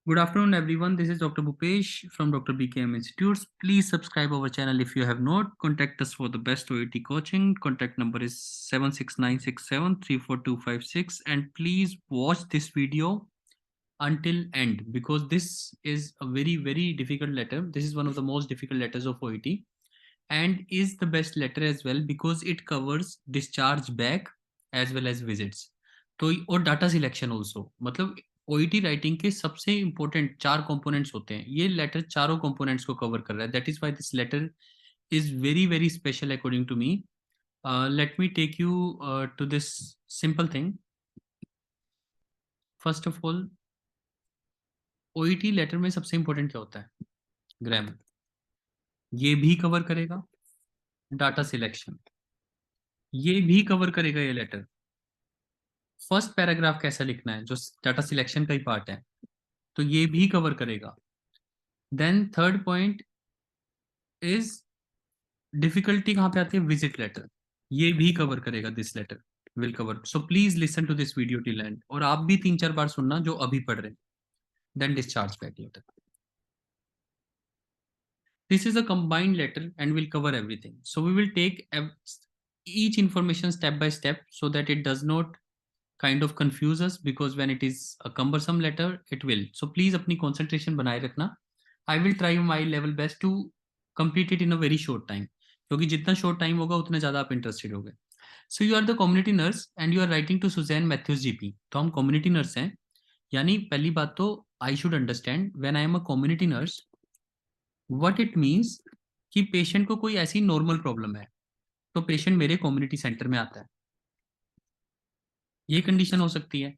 Good afternoon, everyone. This is Dr. Bhupesh from Dr. BKM Institutes. Please subscribe our channel if you have not. Contact us for the best OET coaching. Contact number is 76967342256. And please watch this video until end because this is a very difficult letter. This is one of the most difficult letters of OET and is the best letter as well because it covers discharge back as well as visits. तो और data selection also, मतलब OET writing के सबसे important 4 components होते हैं. ये letter चारों components को कवर कर रहा है. That is why this letter is very special according to me. Let me take you to this simple thing. First of all, OET letter में सबसे इंपॉर्टेंट क्या होता है? ग्रामर. ये भी कवर करेगा. डाटा सिलेक्शन ये भी कवर करेगा. ये लेटर फर्स्ट पैराग्राफ कैसा लिखना है जो डाटा सिलेक्शन का ही पार्ट है, तो ये भी कवर करेगा. Then third point is difficulty कहाँ पे आती है? Visit letter. ये भी कवर करेगा. This letter will cover. So please listen to this video till end. और आप भी 3-4 बार सुनना जो अभी पढ़ रहे हैं. Then discharge back letter. This is a combined letter and will cover everything. So we will take each information step by step so that it does not kind of confuse us, because when it is a cumbersome letter it will. So please अपनी concentration बनाए रखना. I will try my level best to complete it in a very short time, क्योंकि जितना short time होगा उतने ज़्यादा आप interested होगे. So you are the community nurse and you are writing to Suzanne Matthews GP. तो हम community nurse हैं. यानी पहली बात तो I should understand when I am a community nurse what it means कि पेशेंट को कोई ऐसी नॉर्मल प्रॉब्लम है तो पेशेंट मेरे कम्युनिटी सेंटर में आता है. ये कंडीशन हो सकती है.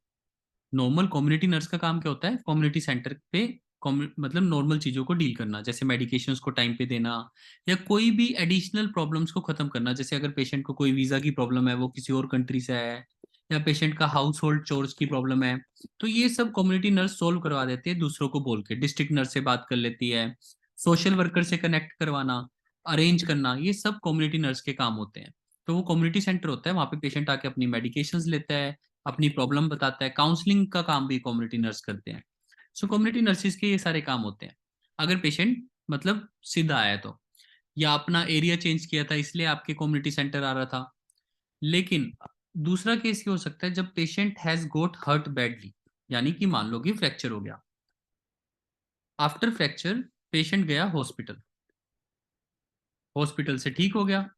नॉर्मल कम्युनिटी नर्स का काम क्या होता है? कम्युनिटी सेंटर पे मतलब नॉर्मल चीज़ों को डील करना, जैसे मेडिकेशंस को टाइम पे देना या कोई भी एडिशनल प्रॉब्लम्स को खत्म करना. जैसे अगर पेशेंट को कोई वीज़ा की प्रॉब्लम है, वो किसी और कंट्री से आया है, या पेशेंट का हाउस होल्ड चोर्स की प्रॉब्लम है, तो ये सब कम्युनिटी नर्स सोल्व करवा देती है दूसरों को बोल के. डिस्ट्रिक्ट नर्स से बात कर लेती है, सोशल वर्कर से कनेक्ट करवाना, अरेंज करना, ये सब कम्युनिटी नर्स के काम होते हैं. तो वो कम्युनिटी सेंटर होता है, वहाँ पे पेशेंट आके अपनी मेडिकेशंस लेता है, अपनी प्रॉब्लम बताता है. काउंसलिंग का काम भी कम्युनिटी नर्स करते हैं. सो कम्युनिटी नर्सिस के ये सारे काम होते हैं. अगर पेशेंट मतलब सीधा आया तो, या अपना एरिया चेंज किया था इसलिए आपके कम्युनिटी सेंटर आ रहा था. लेकिन दूसरा केस ये हो सकता है जब patient has got hurt badly, यानी कि मान लो कि फ्रैक्चर हो गया. आफ्टर फ्रैक्चर पेशेंट गया हॉस्पिटल, हॉस्पिटल से ठीक हो गया,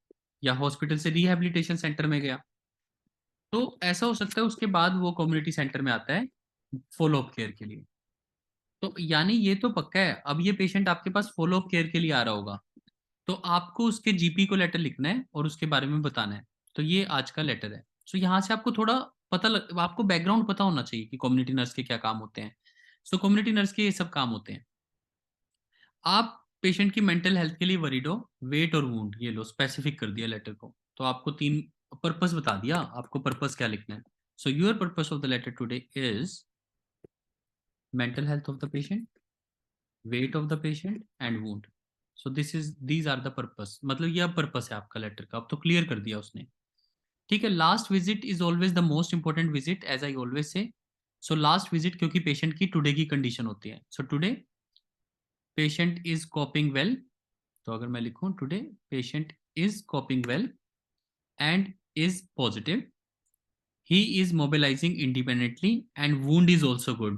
या हॉस्पिटल से रिहैबिलिटेशन सेंटर में गया. तो ऐसा हो सकता है उसके बाद वो कम्युनिटी सेंटर में आता है फॉलो अप केयर के लिए. तो यानी ये तो पक्का है, अब ये पेशेंट आपके पास फॉलो अप केयर के लिए आ रहा होगा, तो आपको उसके जीपी को लेटर लिखना है और उसके बारे में बताना है. तो ये आज का लेटर है. सो यहाँ से आपको थोड़ा आपको बैकग्राउंड पता होना चाहिए कि कम्युनिटी नर्स के क्या काम होते हैं. सो कम्युनिटी नर्स के ये सब काम होते हैं. आप पेशेंट की मेंटल हेल्थ के लिए वरीड हो. वेट और वूंड ये लो, स्पेसिफिक कर दिया लेटर को. तो आपको 3 पर्पस बता दिया, आपको पर्पस क्या लिखना है. So your purpose of the letter today is mental health of the patient, weight of the patient and wound. So these are the purpose. मतलब ये अब पर्पस है आपका लेटर का. अब तो क्लियर कर दिया उसने. ठीक है. Last visit is always the most important visit as I always say. So last visit क्योंकि पेशेंट की टुडे की कंडीशन होती है. So today patient is coping well. तो अगर मैं लिखूं today patient is coping well and is positive, he is mobilizing independently and wound is also good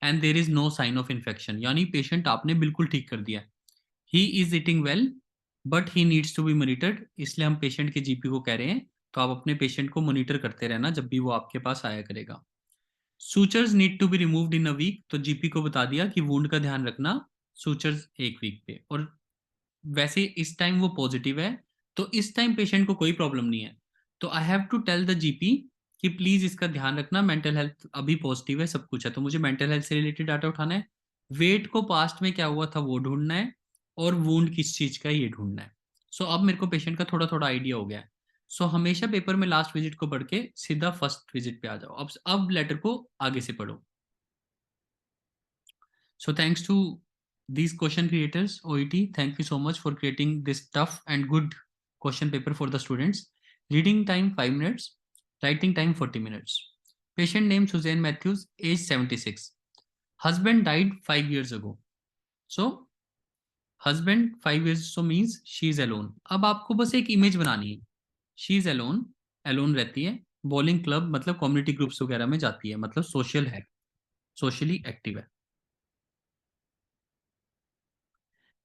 and there is no sign of infection. यानी patient आपने बिल्कुल ठीक कर दिया. He is eating well but he needs to be monitored, इसलिए हम patient के GP को कह रहे हैं. तो आप अपने पेशेंट को मॉनिटर करते रहना जब भी वो आपके पास आया करेगा. Sutures need to be removed in a week. तो जीपी को बता दिया कि वुंड का ध्यान रखना, सूचर्स 1 वीक पे. और वैसे इस टाइम वो पॉजिटिव है तो इस टाइम पेशेंट को कोई प्रॉब्लम नहीं है. तो I have to tell the GP कि प्लीज इसका ध्यान रखना, मेंटल हेल्थ अभी पॉजिटिव है, सब कुछ है. तो मुझे मेंटल हेल्थ से रिलेटेड डाटा उठाना है, वेट को पास्ट में क्या हुआ था वो ढूंढना है, और वुंड किस चीज का ये ढूंढना है. सो अब मेरे को पेशेंट का थोड़ा थोड़ा आइडिया हो गया है. सो हमेशा पेपर में लास्ट विजिट को पढ़ के सीधा फर्स्ट विजिट पे आ जाओ. अब लेटर को आगे से पढ़ो. So thanks to these question creators, OET, thank you so much for creating this tough and good question paper for the students. Reading time 5 minutes, writing time 40 minutes. Patient name Suzanne Matthews, age 76. husband died 5 years ago. So husband 5 years so means she is alone. अब आपको बस एक image बनानी है. She is alone, alone रहती है. Bowling club मतलब community groups वगैरह में जाती है, मतलब सोशल है, सोशली एक्टिव है.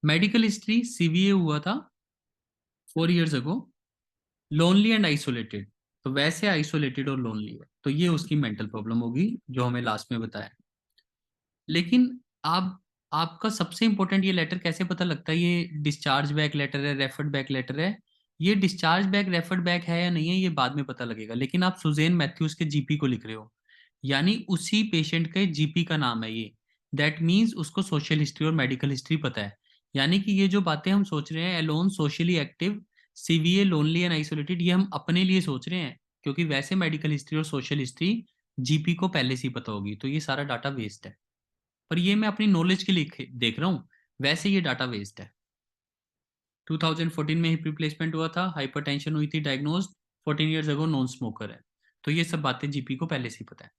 मेडिकल हिस्ट्री सीवीए हुआ था 4 years ago. Lonely and isolated, तो वैसे आइसोलेटेड और लोनली है, तो ये उसकी मेंटल प्रॉब्लम होगी जो हमें लास्ट में बताया. लेकिन आप आपका सबसे इंपॉर्टेंट ये लेटर कैसे पता लगता है ये डिस्चार्ज बैक लेटर है, रेफर्ड बैक लेटर है. ये डिस्चार्ज बैक रेफर्ड बैक है या नहीं है ये बाद में पता लगेगा, लेकिन आप सुजेन मैथ्यूज के जीपी को लिख रहे हो, यानी उसी पेशेंट के जीपी का नाम है ये. दैट मीन्स उसको सोशल हिस्ट्री और मेडिकल हिस्ट्री पता है. यानी कि ये जो बातें हम सोच रहे हैं, एलोन, सोशली एक्टिव, सीवीए, लोनली एंड आइसोलेटेड, ये हम अपने लिए सोच रहे हैं, क्योंकि वैसे मेडिकल हिस्ट्री और सोशल हिस्ट्री जीपी को पहले से ही पता होगी, तो ये सारा डाटा वेस्ट है. पर ये मैं अपनी नॉलेज के लिए देख रहा हूँ, वैसे ये डाटा वेस्ट है. 2014 में हिप रिप्लेसमेंट हुआ था, हाइपरटेंशन हुई थी diagnosed, 14 years ago non smoker है. तो ये सब बातें जीपी को पहले से ही पता है.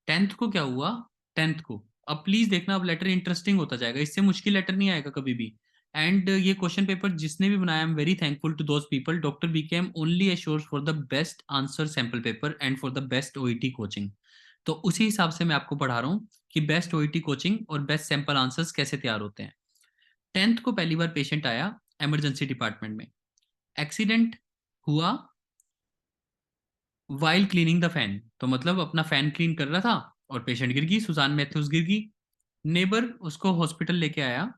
10th को क्या हुआ? 10th को अब प्लीज देखना, अब लेटर इंटरेस्टिंग होता जाएगा, इससे मुश्किल लेटर नहीं आएगा कभी भी. एंड ये क्वेश्चन पेपर जिसने भी बनाया, I am very thankful to those people. Doctor BKM only assures for the best answer sample paper and for the best OET coaching. तो उसी हिसाब से मैं आपको पढ़ा रहा हूँ कि बेस्ट ओईटी कोचिंग और बेस्ट सैंपल आंसर्स कैसे तैयार होते हैं. 10th को पहली बार पेशेंट आया इमरजेंसी डिपार्टमेंट में. एक्सीडेंट हुआ वाइल क्लीनिंग द फैन, तो मतलब अपना फैन क्लीन कर रहा था और पेशेंट गिर गई, सुजान मैथ्यूज गिर गई. नेबर उसको हॉस्पिटल लेके आया.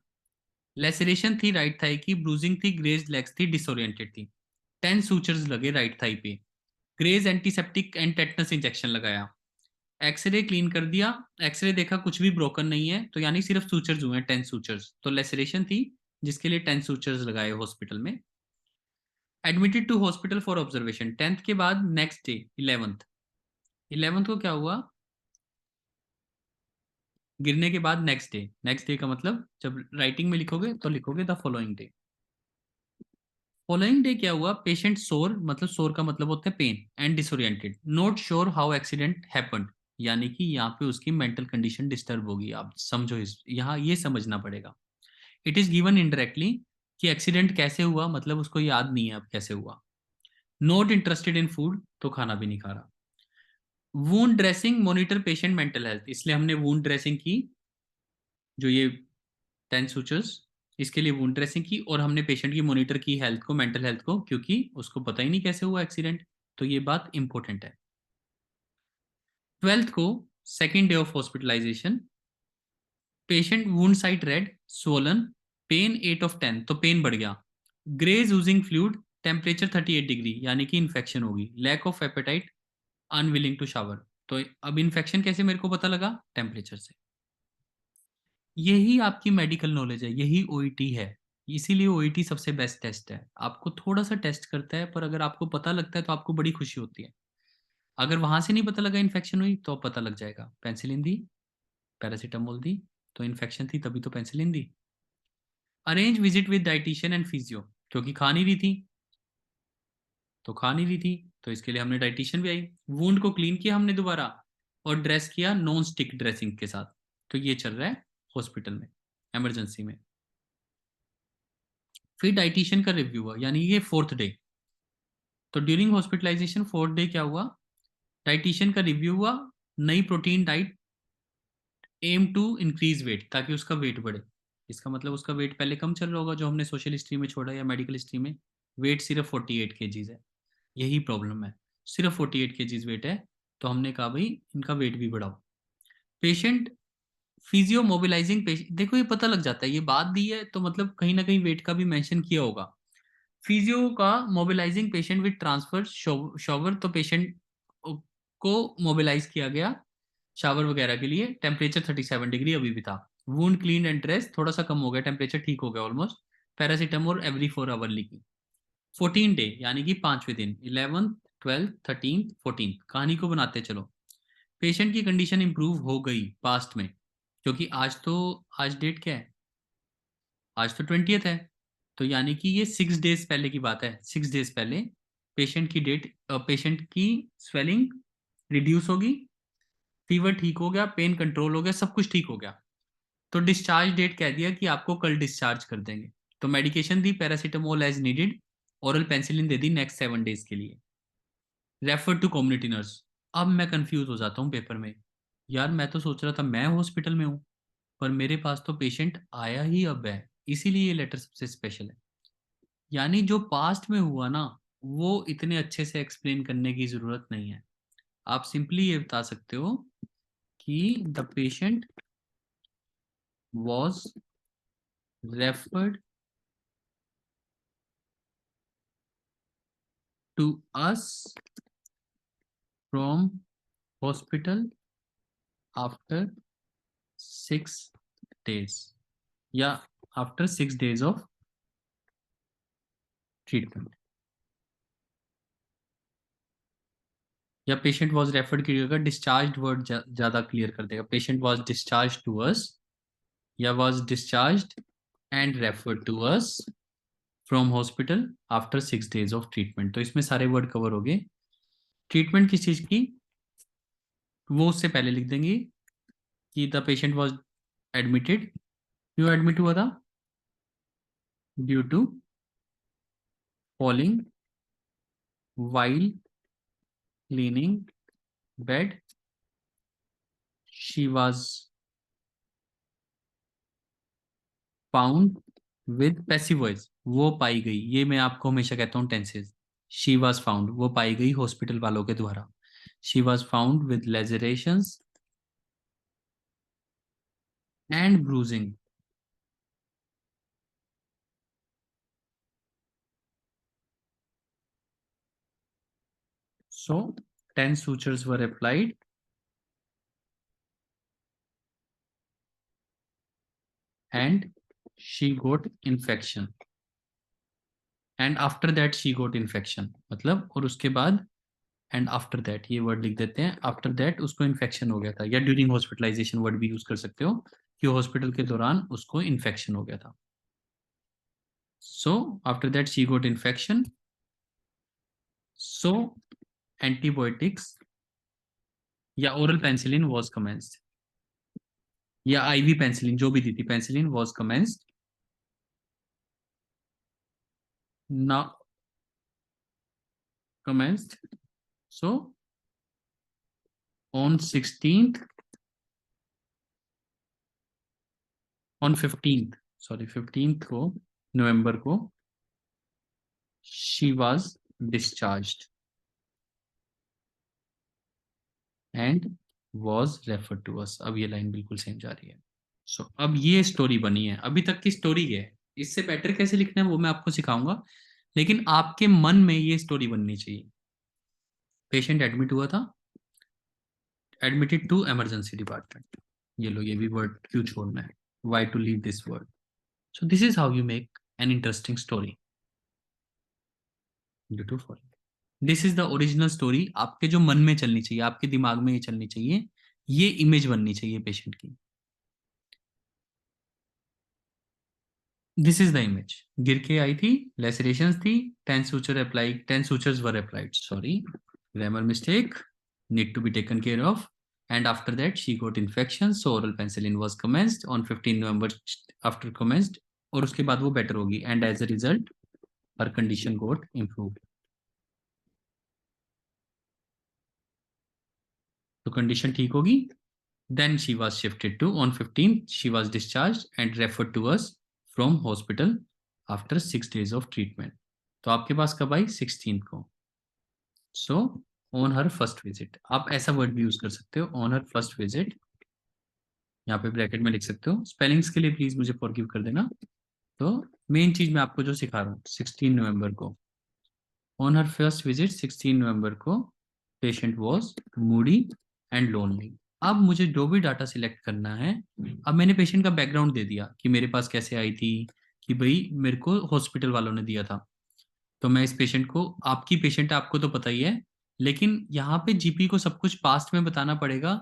लेसरेशन थी राइट थाई की, ब्रूजिंग थी, ग्रेज लेग्स थी, डिसोरिएंटेड थी. 10 सूचर्स लगे राइट थाई पे. Graze antiseptic and tetanus injection लगाया. एक्सरे क्लीन कर दिया. एक्सरे देखा कुछ भी ब्रोकन नहीं है, तो यानी सिर्फ सूचर्स हुए हैं, 10 सूचर्स, तो लेसरेशन थी जिसके लिए 10 सूचर्स लगाए हॉस्पिटल में. Admitted to hospital for observation. 10th के बाद नेक्स्ट डे 11th. 11th को क्या हुआ? गिरने के बाद नेक्स्ट डे. नेक्स्ट डे का मतलब जब राइटिंग में लिखोगे तो लिखोगे the following day. Following day क्या हुआ? पेशेंट सोर, मतलब सोर का मतलब होता है pain, and disoriented, not sure how accident happened. यानी कि यहाँ पे उसकी मेंटल कंडीशन डिस्टर्ब होगी, आप समझो, इस यहाँ ये समझना पड़ेगा. इट इज गिवन इनडायरेक्टली कि एक्सीडेंट कैसे हुआ, मतलब उसको याद नहीं है अब कैसे हुआ. नॉट इंटरेस्टेड इन फूड, तो खाना भी नहीं खा रहा. Wound dressing, monitor patient mental health, इसलिए हमने वूंड ड्रेसिंग की, जो ये 10 सूचर्स, इसके लिए वुंड ड्रेसिंग की, और हमने पेशेंट की मॉनिटर की हेल्थ को, मेंटल हेल्थ को, क्योंकि उसको पता ही नहीं कैसे हुआ एक्सीडेंट, तो ये बात इंपॉर्टेंट है. 12th को second day of hospitalization. Patient wound site red, swollen, pain 8/10, तो पेन बढ़ गया. Graze oozing fluid, temperature 38 degree, यानी कि इन्फेक्शन होगी. Lack of appetite, unwilling to shower. तो अब इन्फेक्शन कैसे मेरे को पता लगा? टेम्परेचर से. यही आपकी मेडिकल नॉलेज है, यही ओईटी है. इसीलिए ओईटी सबसे बेस्ट टेस्ट है. आपको थोड़ा सा टेस्ट करता है, पर अगर आपको पता लगता है तो आपको बड़ी खुशी होती है. अगर वहां से नहीं पता लगा इन्फेक्शन हुई, तो पता लग जाएगा. पेंसिलिन दी, पैरासीटामोल दी, तो इन्फेक्शन थी तभी तो penicillin the. Arrange visit with dietitian and physio, क्योंकि खा नहीं रही थी, तो खा नहीं रही थी, तो इसके लिए हमने डाइटिशियन भी आई. वुंड को क्लीन किया हमने दोबारा, और ड्रेस किया नॉन स्टिक ड्रेसिंग के साथ. तो ये चल रहा है हॉस्पिटल में, इमरजेंसी में. फिर डाइटिशियन का रिव्यू हुआ, यानी ये 4th डे. तो ड्यूरिंग हॉस्पिटलाइजेशन 4th डे क्या हुआ? डाइटिशियन का रिव्यू हुआ. नई protein diet, aim to increase weight, ताकि उसका वेट बढ़े. इसका मतलब उसका वेट पहले कम चल रहा होगा, जो हमने सोशल हिस्ट्री में छोड़ा या मेडिकल हिस्ट्री में. वेट सिर्फ 48 kgs है, यही प्रॉब्लम है. सिर्फ 48 kgs वेट है, तो हमने कहा भाई इनका वेट भी बढ़ाओ. पेशेंट फिजियो मोबिलाइजिंग पेशेंट, देखो ये पता लग जाता है, ये बात दी है तो मतलब कहीं ना कहीं वेट का भी मेंशन किया होगा. फिजियो का mobilising patient with transfer shower, तो पेशेंट को मोबिलाइज किया गया शावर वगैरह के लिए. टेम्परेचर 37 डिग्री अभी भी था. वुंड क्लीन एंड ड्रेस, थोड़ा सा कम हो गया, टेम्परेचर ठीक हो गया ऑलमोस्ट. पैरासीटामोल एवरी 4 आवर ली. 14 डे यानी कि 5वें दिन, 11th, 12th, 13th, 14th, कहानी को बनाते चलो. पेशेंट की कंडीशन इंप्रूव हो गई पास्ट में, क्योंकि आज डेट क्या है? आज तो 20th है, तो यानी कि ये 6 डेज पहले की बात है. 6 डेज पहले पेशेंट की स्वेलिंग रिड्यूस होगी, फीवर ठीक हो गया, पेन कंट्रोल हो गया, सब कुछ ठीक हो गया। तो डिस्चार्ज डेट कह दिया कि आपको कल डिस्चार्ज कर देंगे। तो मेडिकेशन दी, paracetamol as needed, oral penicillin दे दी नेक्स्ट 7 डेज के लिए। Refer to community nurse. अब मैं कंफ्यूज हो जाता हूँ पेपर में। यार मैं तो सोच रहा था मैं हॉस्पिटल में हूँ, पर मेरे पास तो पेशेंट आया ही अब है, इसीलिए ये लेटर सबसे स्पेशल है। यानी जो पास्ट में हुआ ना, वो इतने अच्छे से एक्सप्लेन करने की जरूरत नहीं है। आप सिंपली ये बता सकते हो कि the patient was referred to us from hospital after 6 days, या आफ्टर 6 days ऑफ ट्रीटमेंट। या पेशेंट वॉज रेफर्ड की जगह डिस्चार्ज वर्ड ज्यादा क्लियर कर देगा। Patient was discharge to us, या was discharge and referred to us from hospital after 6 days of treatment. तो इसमें सारे वर्ड कवर हो गए। ट्रीटमेंट किस चीज की, वो उससे पहले लिख देंगे कि द पेशेंट वॉज एडमिटेड। क्यों एडमिट हुआ था? Due to falling while cleaning bed, she was found with passive voice. वो पाई गई, ये मैं आपको हमेशा कहता हूँ टेंसेज। शी वॉज फाउंड, वो पाई गई हॉस्पिटल वालों के द्वारा। She was found with lacerations and bruising. So 10 sutures were applied and she got infection, and after that she got infection, मतलब और उसके बाद एंड आफ्टर दैट ये वर्ड लिख देते हैं। आफ्टर दैट उसको इन्फेक्शन हो गया था, या ड्यूरिंग हॉस्पिटलाइजेशन वर्ड भी यूज कर सकते हो कि हॉस्पिटल के दौरान उसको इन्फेक्शन हो गया था। So after that she got infection, so antibiotics या ओरल पेंसिलिन वाज कमेंस्ड, या आईवी पेंसिलिन जो भी दी थी, पेंसिलिन वाज कमेंस्ड ना commenced. So on 16th, on 15th, sorry 15th को, नवंबर को, she was discharged and was refer to us. अब ये लाइन बिल्कुल सेम जा रही है। सो अब ये स्टोरी बनी है, अभी तक की स्टोरी है। इससे बेटर कैसे लिखना है वो मैं आपको सिखाऊंगा, लेकिन आपके मन में ये स्टोरी बननी चाहिए। पेशेंट एडमिट हुआ था, एडमिटेड टू इमरजेंसी डिपार्टमेंट। ये लो, ये भी वर्ड क्यों छोड़ना है, why to leave this word. So this is how you make an interesting story. Beautiful. This is the original story, आपके जो मन में चलनी चाहिए, आपके दिमाग में ये चलनी चाहिए, ये इमेज बननी चाहिए पेशेंट की। This is the image. गिर के आई थी, लेसरेशंस थी, 10 sutures were applied, sorry, grammar mistake, need to be taken care of, and after that she got infection, so oral penicillin was commenced on 15 November after commenced, और उसके बाद वो better होगी, and as a result her condition got improved। तो condition ठीक होगी, then she was shifted to, on 15th she was discharged and referred to us from hospital after 6 days of treatment। तो आपके पास कब आई? 16th को। So on her first visit, आप ऐसा word भी यूज कर सकते हो, ऑन हर फर्स्ट विजिट, यहाँ पे ब्रैकेट में लिख सकते हो। स्पेलिंग्स के लिए प्लीज मुझे फॉरगिव कर देना। तो मेन चीज मैं आपको जो सिखा रहा हूँ, 16 नवंबर को, ऑन हर फर्स्ट विजिट 16 नवंबर को, patient was Moody and lonely. अब मुझे जो भी डाटा सिलेक्ट करना है, अब मैंने पेशेंट का बैकग्राउंड दे दिया कि मेरे पास कैसे आई थी, कि भाई मेरे को हॉस्पिटल वालों ने दिया था। तो मैं इस पेशेंट को, आपकी पेशेंट आपको तो पता ही है, लेकिन यहाँ पे जीपी को सब कुछ पास्ट में बताना पड़ेगा,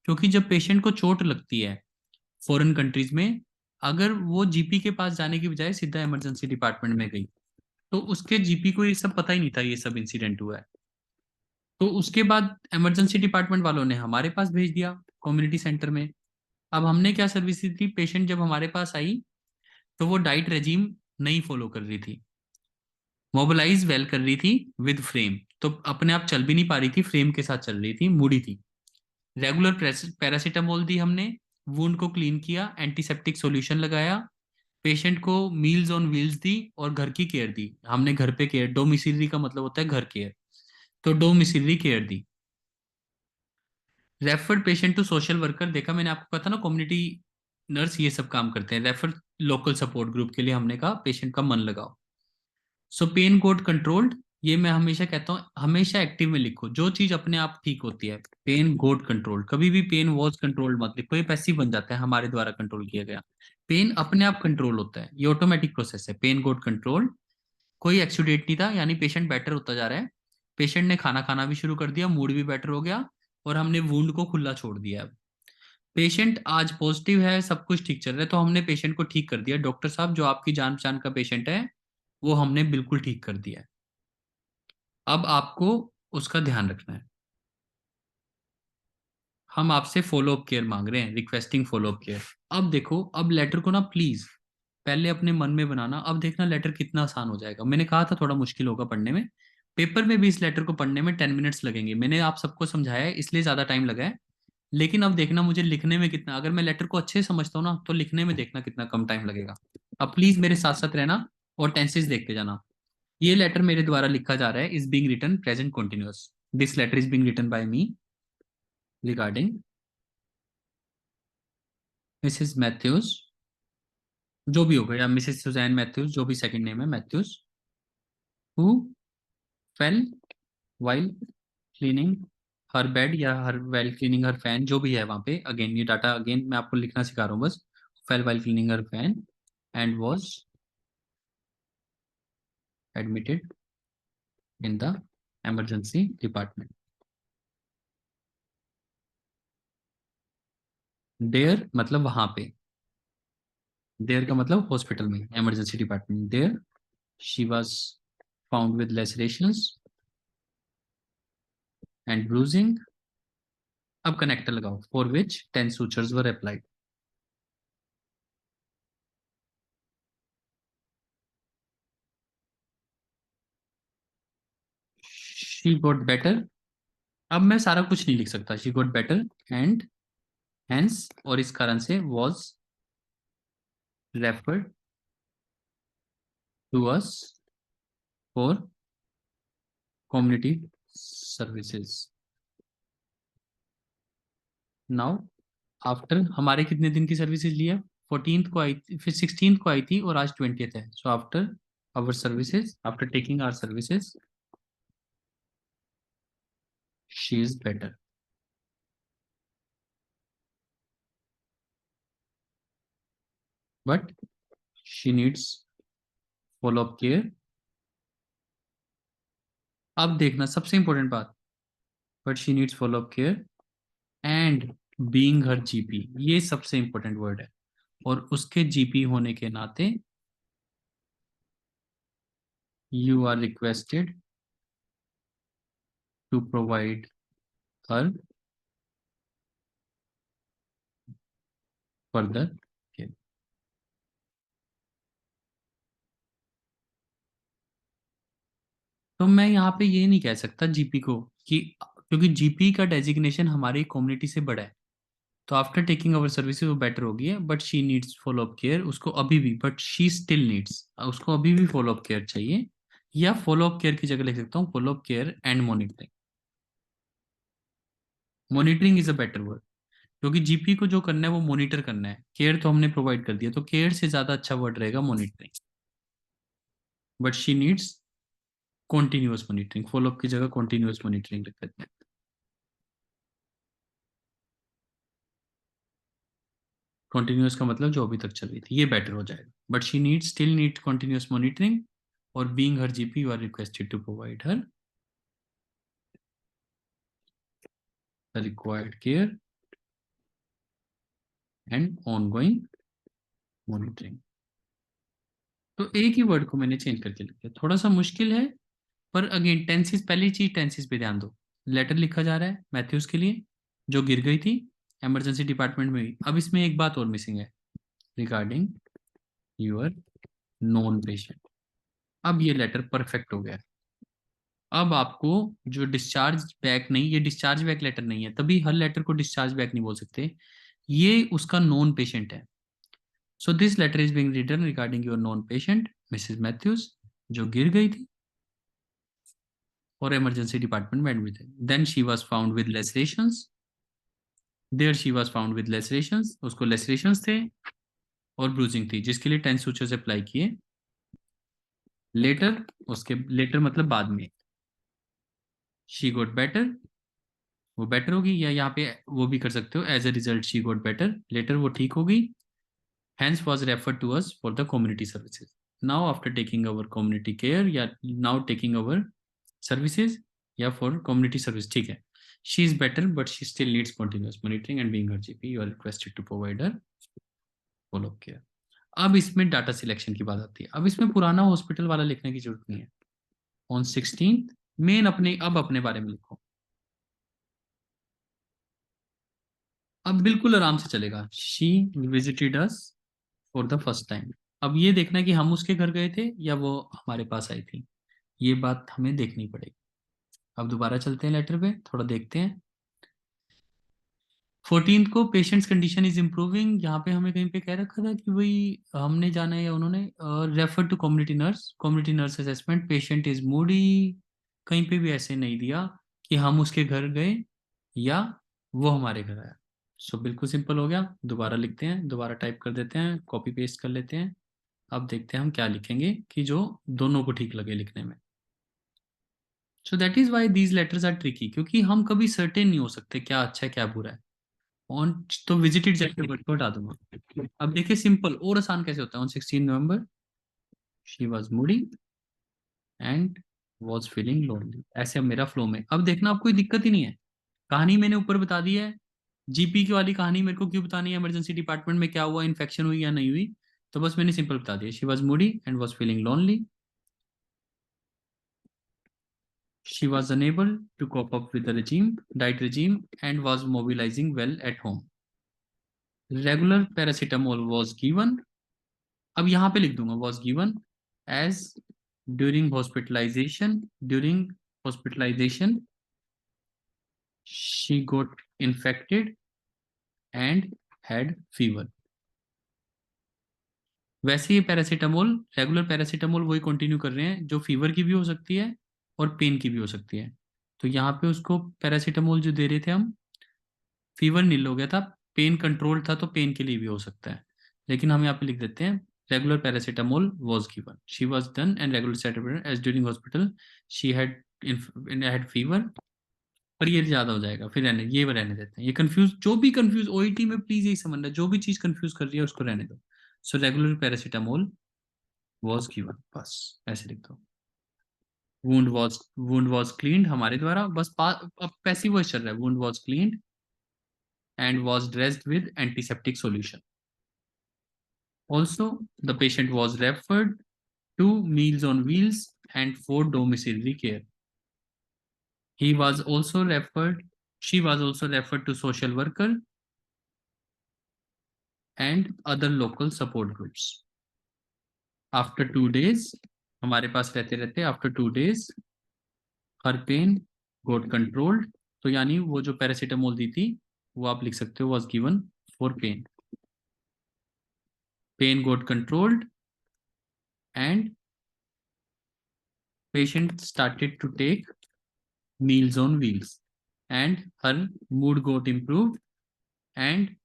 क्योंकि जब पेशेंट को चोट लगती है फॉरेन कंट्रीज में, अगर वो जीपी के पास जाने की बजाय सीधा इमरजेंसी डिपार्टमेंट में गई, तो उसके जीपी को ये सब पता ही नहीं था ये सब इंसिडेंट हुआ है। तो उसके बाद इमरजेंसी डिपार्टमेंट वालों ने हमारे पास भेज दिया कम्युनिटी सेंटर में। अब हमने क्या सर्विस दी थी, पेशेंट जब हमारे पास आई तो वो डाइट रेजीम नहीं फॉलो कर रही थी, मोबिलाइज वेल कर रही थी विद फ्रेम, तो अपने आप चल भी नहीं पा रही थी, फ्रेम के साथ चल रही थी, मुड़ी थी। रेगुलर पैरासीटामोल दी हमने, वुंड को क्लीन किया, एंटीसेप्टिक सॉल्यूशन लगाया, पेशेंट को मील्स ऑन व्हील्स दी और घर की केयर दी हमने। घर पे केयर, डोमिसिलरी का मतलब होता है घर केयर, तो डोमिसिलरी केयर दी। Referred patient to social worker, देखा मैंने आपको कहा था ना कम्युनिटी नर्स ये सब काम करते हैं। रेफर लोकल सपोर्ट ग्रुप के लिए हमने कहा पेशेंट का मन लगाओ। सो पेन गोट कंट्रोल्ड, ये मैं हमेशा कहता हूँ, हमेशा एक्टिव में लिखो जो चीज अपने आप ठीक होती है। पेन गोट कंट्रोल्ड, कभी भी पेन वॉज कंट्रोल्ड मत लिखो, ये पैसिव बन जाता है हमारे द्वारा कंट्रोल किया गया। पेन अपने आप कंट्रोल होता है, ये ऑटोमेटिक प्रोसेस है। पेन गोट कंट्रोल्ड, कोई एक्सीडेंट नहीं था, यानी पेशेंट बेटर होता जा रहा है। पेशेंट ने खाना खाना भी शुरू कर दिया, मूड भी बेटर हो गया, और हमने वुंड को खुला छोड़ दिया। पेशेंट आज पॉजिटिव है, सब कुछ ठीक चल रहा है, तो हमने पेशेंट को ठीक कर दिया। डॉक्टर साहब जो आपकी जान पहचान का पेशेंट है वो हमने बिल्कुल ठीक कर दिया है। अब आपको उसका ध्यान रखना है। हम आपसे फॉलो अप केयर मांग रहे हैं, रिक्वेस्टिंग फॉलो अप केयर। अब देखो, अब लेटर को ना प्लीज पहले अपने मन में बनाना, अब देखना लेटर कितना आसान हो जाएगा। मैंने कहा था थोड़ा मुश्किल होगा पढ़ने में, पेपर में भी इस लेटर को पढ़ने में 10 मिनट्स लगेंगे। मैंने आप सबको समझाया है इसलिए ज्यादा टाइम लगा है, लेकिन अब देखना मुझे लिखने में कितना, अगर मैं लेटर को अच्छे से समझता हूँ ना तो लिखने में देखना कितना कम टाइम लगेगा। अब प्लीज मेरे साथ साथ रहना और टेंसेस देखते जाना। ये लेटर मेरे द्वारा लिखा जा रहा है, is being written present continuous. This letter is being written by me regarding Mrs Matthews, जो भी होगा, या मिसेस सुजैन मैथ्यूज, जो भी सेकंड नेम है Matthews, who fell while cleaning her bed, या her while cleaning her fan, जो भी है वहां पे। अगेन ये डाटा अगेन मैं आपको लिखना सिखा रहा हूँ बस। Fell while cleaning her fan and was admitted in the emergency department. There मतलब वहां पे, देयर का मतलब हॉस्पिटल में, emergency department. There she was found with lacerations and bruising। अब कनेक्टर लगाओ, for which 10 sutures were applied। She got better, अब मैं सारा कुछ नहीं लिख सकता, she got better and hence, और इस कारण से was referred to us for community services. Now after हमारे कितने दिन की सर्विसेज लिया, 14th को आई थी, फिर 16th को आई थी, और आज 20th है। So after our services, after taking our services, she is better, but she needs follow up care. अब देखना सबसे इंपॉर्टेंट बात, but she needs follow up care and being her GP, ये सबसे इंपॉर्टेंट वर्ड है। और उसके जीपी होने के नाते you are requested to provide her further care. तो मैं यहाँ पे ये नहीं कह सकता जीपी को कि, क्योंकि जीपी का डेजिग्नेशन हमारी कम्युनिटी से बड़ा है, तो आफ्टर टेकिंग अवर सर्विसेज वो बेटर होगी है, but she needs follow up care, उसको अभी भी, बट शी स्टिल नीड्स, उसको अभी भी फॉलो अप केयर चाहिए। या फॉलो अप केयर की जगह लिख सकता हूँ follow up care and monitoring. Monitoring is a better word, क्योंकि जीपी को जो करना है वो मॉनिटर करना है, केयर तो हमने प्रोवाइड कर दिया, तो केयर से ज्यादा अच्छा वर्ड रहेगा monitoring. But she needs continuous monitoring, follow up की जगह कॉन्टिन्यूअस मॉनिटरिंग लिख देते हैं। कॉन्टिन्यूअस का मतलब जो अभी तक चल रही थी, ये बेटर हो जाएगा। But she need still need continuous monitoring, और being her GP you are requested to provide her the required care and ongoing monitoring. तो एक ही वर्ड को मैंने चेंज करके लिख दिया, थोड़ा सा मुश्किल है, पर अगेन टेंसेस, पहली चीज टेंसेस पे ध्यान दो। लेटर लिखा जा रहा है मैथ्यूज के लिए, जो गिर गई थी इमरजेंसी डिपार्टमेंट में भी। अब इसमें एक बात और मिसिंग है, रिगार्डिंग योर नॉन पेशेंट। अब ये लेटर परफेक्ट हो गया। अब आपको जो डिस्चार्ज बैक नहीं, ये डिस्चार्ज बैक लेटर नहीं है, तभी हर लेटर को डिस्चार्ज बैक नहीं बोल सकते, ये उसका नॉन पेशेंट है। So this letter is being written regarding your non patient missus Matthews, जो गिर गई थी और इमरजेंसी डिपार्टमेंट में एडमिट है। Then she was found with lacerations, there she was found with lacerations, उसको लेसरेशंस थे और ब्रूजिंग थी, जिसके लिए 10 सूचर्स अप्लाई किए। लेटर, उसके लेटर मतलब बाद में, शी गॉट बेटर, वो बेटर होगी, या यहाँ पे वो भी कर सकते हो, as a result she got better, later वो ठीक हो गई। hence was referred to us for the community services. Now after taking our community care, या now taking our services, या for community service, ठीक है, she is better but she still needs continuous monitoring and being her GP you are requested to provide her follow up care. अब इसमें data selection की बात आती है। अब इसमें पुराना हॉस्पिटल वाला लिखने की जरूरत नहीं है। ऑन 16th मेन अपने, अब अपने बारे में लिखो, अब बिल्कुल आराम से चलेगा। She visited us for the first time. अब ये देखना है कि हम उसके घर गए थे या वो हमारे पास आई थी, ये बात हमें देखनी पड़ेगी। अब दोबारा चलते हैं लेटर पे, थोड़ा देखते हैं। 14th को पेशेंट्स कंडीशन इज इम्प्रूविंग, यहाँ पे हमें कहीं पे कह रखा था कि वही हमने जाना है या उन्होंने refer to community nurse assessment, patient is moody, कहीं पे भी ऐसे नहीं दिया कि हम उसके घर गए या वो हमारे घर आया। सो बिल्कुल सिंपल हो गया। दोबारा लिखते हैं, दोबारा टाइप कर देते हैं, कॉपी पेस्ट कर लेते हैं। अब देखते हैं हम क्या लिखेंगे कि जो दोनों को ठीक लगे लिखने में। So that is why these letters are tricky, क्योंकि हम कभी सर्टेन नहीं हो सकते क्या अच्छा है क्या बुरा है। ऑन, तो विजिटेड जाके वर्ड को हटा दूंगा। अब देखिए सिंपल और आसान कैसे होता है। On 16 November she was Moody and was feeling lonely, ऐसे अब मेरा फ्लो में। अब देखना अब कोई दिक्कत ही नहीं है, कहानी मैंने ऊपर बता दी है। जीपी की वाली कहानी मेरे को क्यों बतानी है, इमरजेंसी डिपार्टमेंट में क्या हुआ, इन्फेक्शन हुई या नहीं हुई, तो बस मैंने सिंपल बता दिया, she was Moody and was feeling lonely, she was unable to cope up with the diet regime, and was mobilizing well at home. Regular paracetamol was given. अब यहाँ पे लिख दूंगा was given as during hospitalization. During hospitalization, she got infected and had fever. वैसे ये paracetamol, regular paracetamol वही continue कर रहे हैं, जो फीवर की भी हो सकती है और पेन की भी हो सकती है। तो यहाँ पे उसको पैरासीटामोल जो दे रहे थे हम, फीवर नील हो गया था, पेन कंट्रोल था, तो पेन के लिए भी हो सकता है, लेकिन हम यहाँ पे लिख देते हैं regular paracetamol was given, she was done and regular paracetamol as during hospital she had fever. पर ये ज्यादा हो जाएगा, फिर रहने ये रहने देते हैं। ये कंफ्यूज, जो भी कंफ्यूज ओईटी में प्लीज यही समझना, जो भी चीज कंफ्यूज कर रही है उसको रहने दो। So regular paracetamol was given, बस ऐसे लिख दो। वुंड वाज क्लीन्ड हमारे द्वारा, बस अब पैसिव वॉइस चल रहा है, wound was cleaned and was dressed with antiseptic solution. Also, the patient was referred to Meals on Wheels and for domiciliary care. He was also referred, she was also referred to social worker and other local support groups. After 2 days, हमारे पास रहते रहते after 2 days, her pain got controlled. तो यानी वो जो paracetamol दी थी वो आप लिख सकते हो was given for pain. Pain got controlled and patient started to take Meals on Wheels and her mood got improved and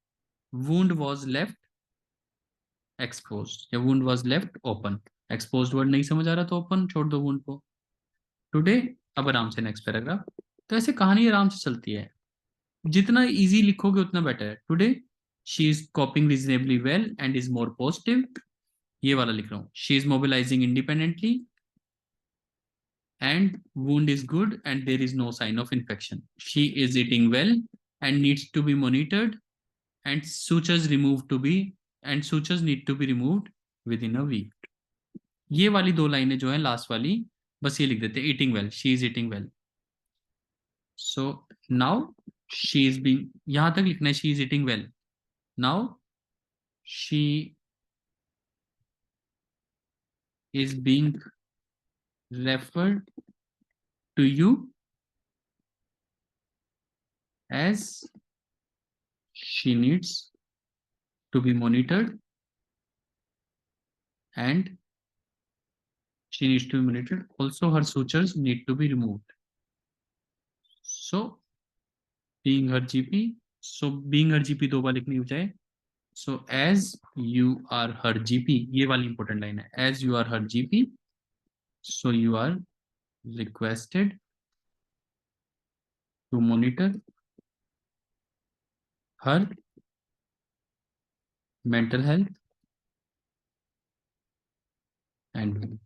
wound was left exposed या wound was left open. exposed word नहीं समझ आ रहा तो open छोड़ दो wound को। Today, अब आराम से नेक्स्ट पैराग्राफ। तो ऐसे कहानी आराम से चलती है, जितना इजी लिखोगे उतना बेटर है। Today she is कॉपिंग reasonably well and is more positive, ये वाला लिख रहा हूँ। She is mobilising independently and wound is good and there is no sign of infection. She is eating well and needs to be monitored and sutures need to be removed within a week. ये वाली दो लाइनें जो है last वाली, बस ये लिख देते हैं eating well, she is eating well. So now she is being, यहां तक लिखना है she is eating well. Now she is being referred to you as she needs to be monitored and she needs to be monitored. Also, her sutures need to be removed. So, being her GP, so being her GP दो बार लिखनी हो जाए. So, as you are her GP, ये वाली important line है. As you are her GP, so you are requested to monitor her mental health and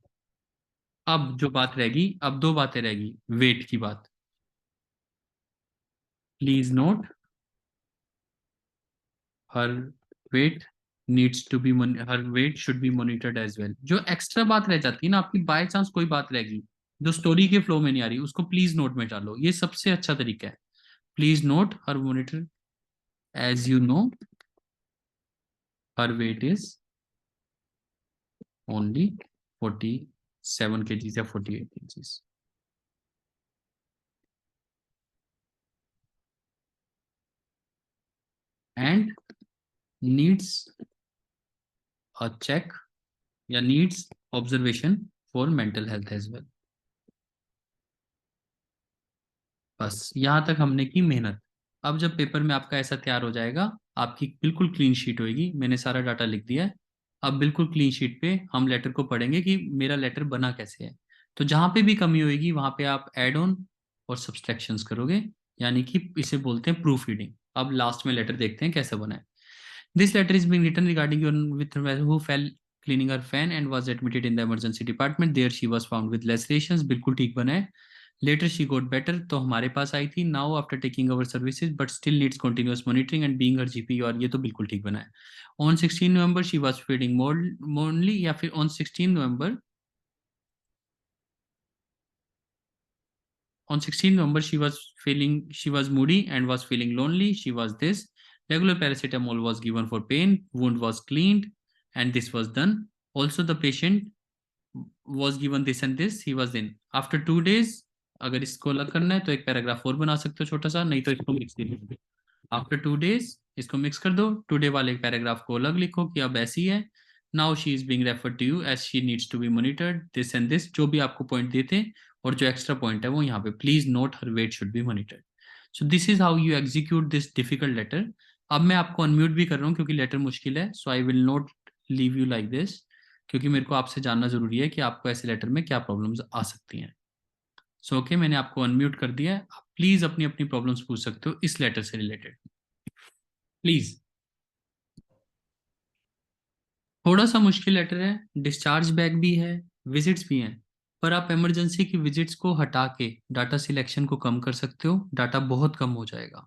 अब जो बात रहेगी, अब दो बातें रहेगी. वेट की बात. Please note her weight needs to be her weight should be monitored as well. जो एक्स्ट्रा बात रह जाती है ना आपकी, बाय चांस कोई बात रहेगी जो स्टोरी के फ्लो में नहीं आ रही, उसको प्लीज नोट में डालो. ये सबसे अच्छा तरीका है. Please note her monitor as you know her weight is only 47 kgs या 48 kgs and needs a check या needs observation for mental health as well. बस यहाँ तक हमने की मेहनत. अब जब पेपर में आपका ऐसा तैयार हो जाएगा, आपकी बिल्कुल क्लीन शीट होगी. मैंने सारा डाटा लिख दिया है. अब बिल्कुल क्लीन शीट पे हम लेटर को पढ़ेंगे कि मेरा लेटर बना कैसे है. तो जहां पे भी कमी होगी वहां पे आप एड ऑन और सब्सट्रैक्शंस करोगे, यानी कि इसे बोलते हैं प्रूफ रीडिंग. अब लास्ट में लेटर देखते हैं कैसे बना है. This letter is being written regarding your with who fell cleaning her fan and was admitted in the emergency department. There she was found with lacerations. बिल्कुल ठीक बना है. Later she got better, तो हमारे पास आई थी. Now after taking our services but still needs continuous monitoring and being her GP. और ये तो बिल्कुल ठीक बना है. On 16 November she was feeling mournly, या फिर on 16 November, on 16 November she was moody and was feeling lonely. She was this. Regular paracetamol was given for pain. Wound was cleaned and this was done. Also the patient was given this and this. He was in. After 2 days, अगर इसको अलग करना है तो एक paragraph और बना सकते हो छोटा सा, नहीं तो इसको मिक्स लिखो. आफ्टर 2 days इसको मिक्स कर दो. टुडे वाले पैराग्राफ को अलग लिखो कि अब ऐसी है. Now she is being referred to you as she needs to be monitored this and this. जो भी आपको पॉइंट देते और जो एक्स्ट्रा पॉइंट है वो यहाँ पे please note her weight should be monitored. So this is how you execute this difficult letter. अब मैं आपको अनम्यूट भी कर रहा हूँ क्योंकि लेटर मुश्किल है. So I will not leave you like this, क्योंकि मेरे को आपसे जानना जरूरी है कि आपको ऐसे लेटर में क्या प्रॉब्लम्स आ सकती हैं. सो ओके, मैंने आपको अनम्यूट कर दिया है. आप प्लीज अपनी अपनी प्रॉब्लम्स पूछ सकते हो इस लेटर से रिलेटेड. प्लीज. थोड़ा सा मुश्किल लेटर है. डिस्चार्ज बैक भी है, विजिट्स भी हैं, पर आप इमरजेंसी की विजिट्स को हटा के डाटा सिलेक्शन को कम कर सकते हो. डाटा बहुत कम हो जाएगा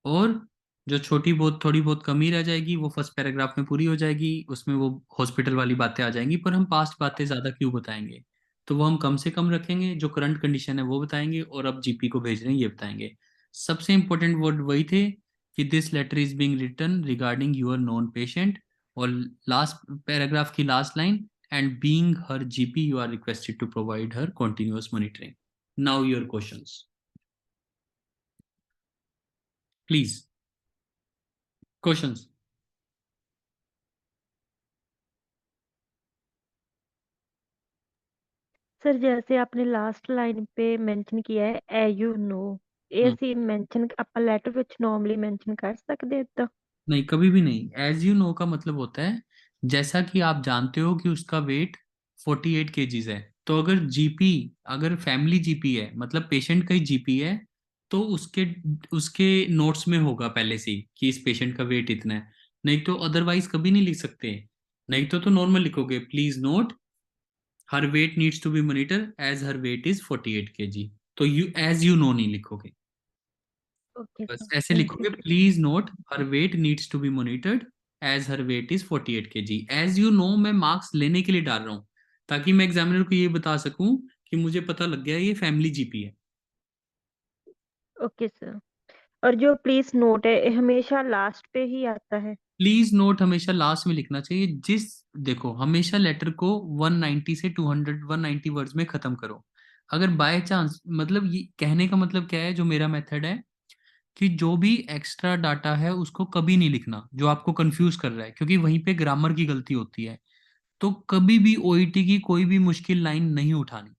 और जो छोटी बहुत थोड़ी बहुत कमी रह जाएगी वो फर्स्ट पैराग्राफ में पूरी हो जाएगी. उसमें वो हॉस्पिटल वाली बातें आ जाएंगी, पर हम पास्ट बातें ज्यादा क्यों बताएंगे, तो वो हम कम से कम रखेंगे. जो करंट कंडीशन है वो बताएंगे और अब जीपी को भेज रहे हैं ये बताएंगे. सबसे इंपॉर्टेंट वर्ड वही थे कि this letter is being written regarding your known patient, और लास्ट पैराग्राफ की last line, and being her GP you are requested to provide her continuous monitoring. Now your questions please. Questions. Sir जैसे आपने last line पे mention किया है ए you know, ਇਹ ਸੀ mention ਆਪਾਂ letter ਵਿੱਚ नॉर्मली मेंशन कर सकते इतना? नहीं, कभी भी नहीं. एज यू नो का मतलब होता है जैसा कि आप जानते हो कि उसका वेट 48 केजीज है. तो अगर जीपी, अगर फैमिली जीपी है मतलब पेशेंट का ही जीपी है, तो उसके उसके नोट्स में होगा पहले से ही कि इस पेशेंट का वेट इतना है. नहीं तो अदरवाइज कभी नहीं लिख सकते. नहीं तो नॉर्मल लिखोगे please note her weight needs to be monitor as her weight is 48 kg. तो यू एज यू नो नहीं लिखोगे, ओके बस सर, ऐसे थैंक यू। लिखोगे please note her weight needs to be monitored as her weight is 48 kg. As you know मैं marks लेने के लिए डाल रहा हूँ ताकि मैं एग्जामिनर को ये बता सकूं कि मुझे पता लग गया ये फैमिली जीपी है. Okay sir. और जो प्लीज नोट है ये हमेशा लास्ट पे ही आता है? प्लीज नोट हमेशा लास्ट में लिखना चाहिए। देखो, हमेशा लेटर को 190 से 200, 190 वर्ड्स में खत्म करो। अगर बाय चांस, मतलब ये कहने का मतलब क्या है, जो मेरा मेथड है कि जो भी एक्स्ट्रा डाटा है उसको कभी नहीं लिखना जो आपको कंफ्यूज कर रहा है, क्योंकि वहीं पे ग्रामर की गलती होती है। तो कभी भी ओईटी की कोई भी मुश्किल लाइन नहीं उठानी।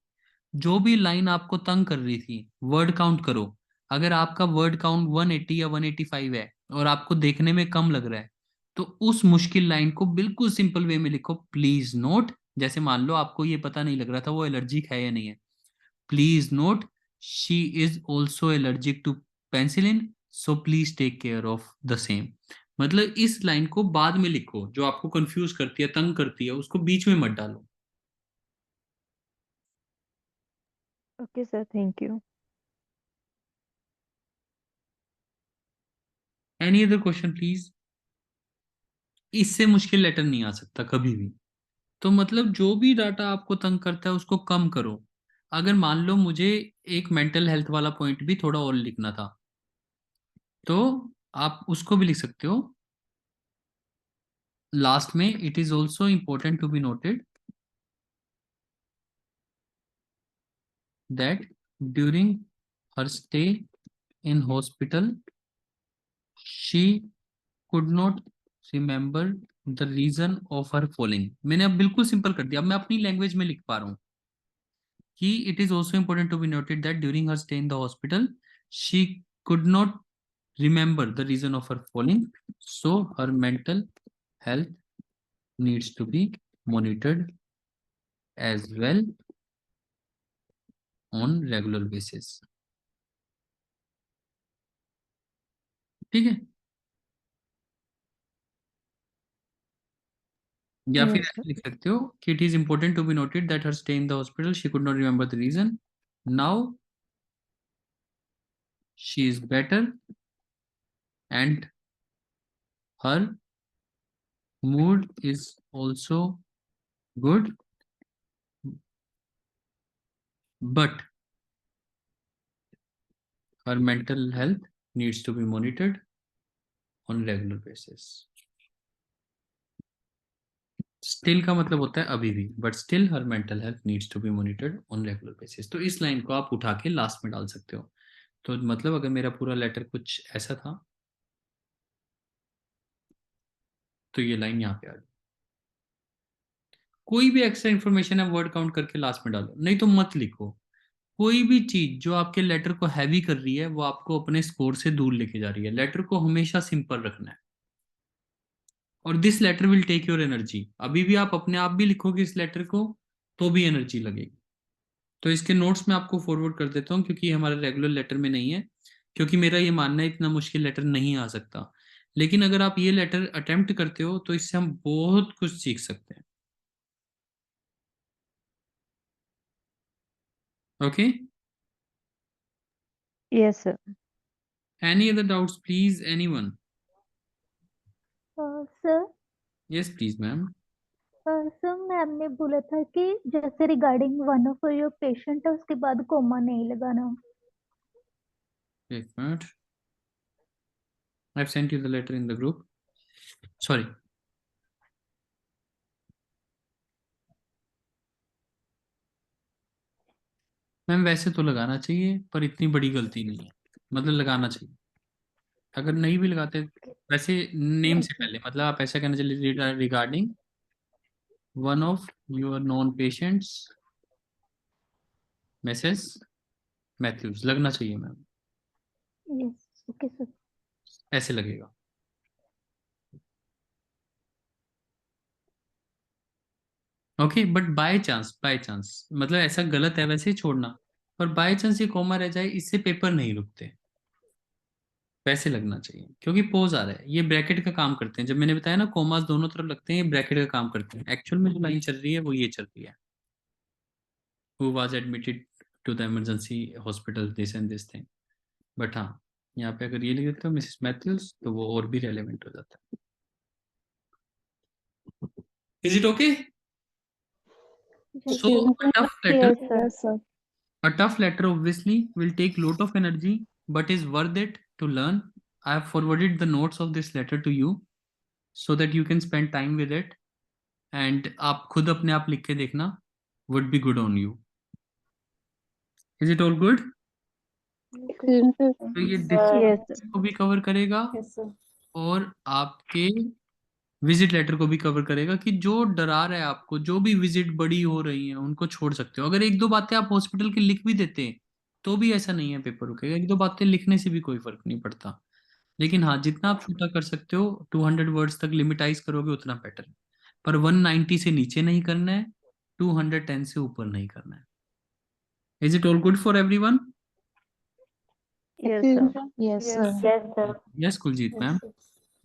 जो भी लाइन आपको तंग कर रही थी, वर्ड काउंट करो। अगर आपका वर्ड काउंट 180 या 185 है और आपको देखने में कम लग रहा है, तो उस मुश्किल लाइन को बिल्कुल सिंपल वे में लिखो, प्लीज नोट। जैसे मान लो आपको ये पता नहीं लग रहा था वो एलर्जिक है या नहीं है, please note she is also allergic to penicillin, so please take care of the same. मतलब इस लाइन को बाद में लिखो, जो आपको कंफ्यूज करती है, तंग करती है, उसको बीच में मत डालो। Okay sir, thank you. Any other question please. इससे मुश्किल लेटर नहीं आ सकता कभी भी। तो मतलब जो भी डाटा आपको तंग करता है उसको कम करो। अगर मान लो मुझे एक मेंटल हेल्थ वाला पॉइंट भी थोड़ा और लिखना था, तो आप उसको भी लिख सकते हो लास्ट में। It is also important to be noted that during her stay in hospital she could not remember the reason of her falling. मैंने अब बिल्कुल सिंपल कर दिया, अब मैं अपनी लैंग्वेज में लिख पा रहा हूँ कि it is also important to be noted that during her stay in the hospital, she could not remember the reason of her falling, so her mental health needs to be monitored as well on regular basis। ठीक है। या फिर yes sir. ऐसे लिख सकते हो कि it is important to be noted that her stay in the hospital she could not remember the reason, now she is better and her mood is also good, but her mental health needs to be monitored on regular basis। Still का मतलब होता है अभी भी, but still her mental health needs to be monitored on regular basis. तो इस line को आप उठा के लास्ट में डाल सकते हो। तो मतलब अगर मेरा पूरा लेटर कुछ ऐसा था, तो ये लाइन यहाँ पे आ गई। कोई भी एक्स्ट्रा इन्फॉर्मेशन है वर्ड काउंट करके लास्ट में डालो, नहीं तो मत लिखो। कोई भी चीज जो आपके लेटर को हैवी कर रही है वो आपको अपने स्कोर से दूर लेके जा रही है। लेटर को हमेशा सिंपल रखना है। और this letter will take your energy. अभी भी आप अपने आप भी लिखोगे इस लेटर को तो भी एनर्जी लगेगी। तो इसके नोट्स मैं आपको फॉरवर्ड कर देता हूँ, क्योंकि ये हमारे रेगुलर लेटर में नहीं है। क्योंकि मेरा ये मानना है इतना मुश्किल लेटर नहीं आ सकता। लेकिन अगर आप ये लेटर अटेम्प्ट करते हो तो इससे हम बहुत कुछ सीख सकते हैं। Okay. Yes sir. Any other doubts please, anyone? Sir yes please ma'am. Sir ma'am ने बोला था कि जैसे regarding one of your patient है उसके बाद कोमा नहीं लगाना। एक minute, I have sent you the letter in the group. Sorry ma'am, वैसे तो लगाना चाहिए पर इतनी बड़ी गलती नहीं है। मतलब लगाना चाहिए। अगर नहीं भी लगाते, वैसे नेम से ओके। पहले मतलब आप ऐसा कहना चाहिए regarding one of your known patients Mrs Matthews लगना चाहिए मैम। Yes okay sir. ऐसे लगेगा। ओके, बट बाय चांस मतलब ऐसा गलत है वैसे ही छोड़ना। पर बाय चांस ये कॉमा रह जाए, इससे पेपर नहीं रुकते। वैसे लगना चाहिए, क्योंकि पोज आ रहा है, ये ब्रैकेट का काम करते हैं। जब मैंने बताया ना कॉमास दोनों तरफ लगते हैं, ये ब्रैकेट का काम करते हैं। एक्चुअल में जो लाइन चल रही है वो ये चल रही है, who was admitted to the emergency hospital this and this thing. But हाँ, यहाँ पे अगर ये लिख देते हो मिसेस मैथ्यूज तो वो और भी रेलेवेंट हो जाता है। Is it okay? Yes So sir. a tough letter, yes sir. Yes sir. a tough letter obviously will take lot of energy, but is worth it to learn. I have forwarded the notes of this letter to you so that you can spend time with it, and आप खुद अपने आप लिख के देखना, would be good on you. Is it all good? तो ये Yes, distance को भी कवर करेगा और आपके विजिट लेटर को भी कवर करेगा कि जो डरा रहा है आपको, जो भी विजिट बड़ी हो रही है उनको छोड़ सकते हो। अगर एक दो बातें आप हॉस्पिटल की लिख भी देते हैं तो भी ऐसा नहीं है पेपर रुकेगा, एक दो बातें लिखने से भी कोई फर्क नहीं पड़ता। लेकिन हाँ, जितना आप छोटा कर सकते हो 200 वर्ड्स तक लिमिटाइज करोगे उतना बेटर है, पर 190 से नीचे नहीं करना है, 210 से ऊपर नहीं करना है। Is it all good for everyone? yes, sir. Yes, sir. Yes, sir. Yes Kuljeet ma'am.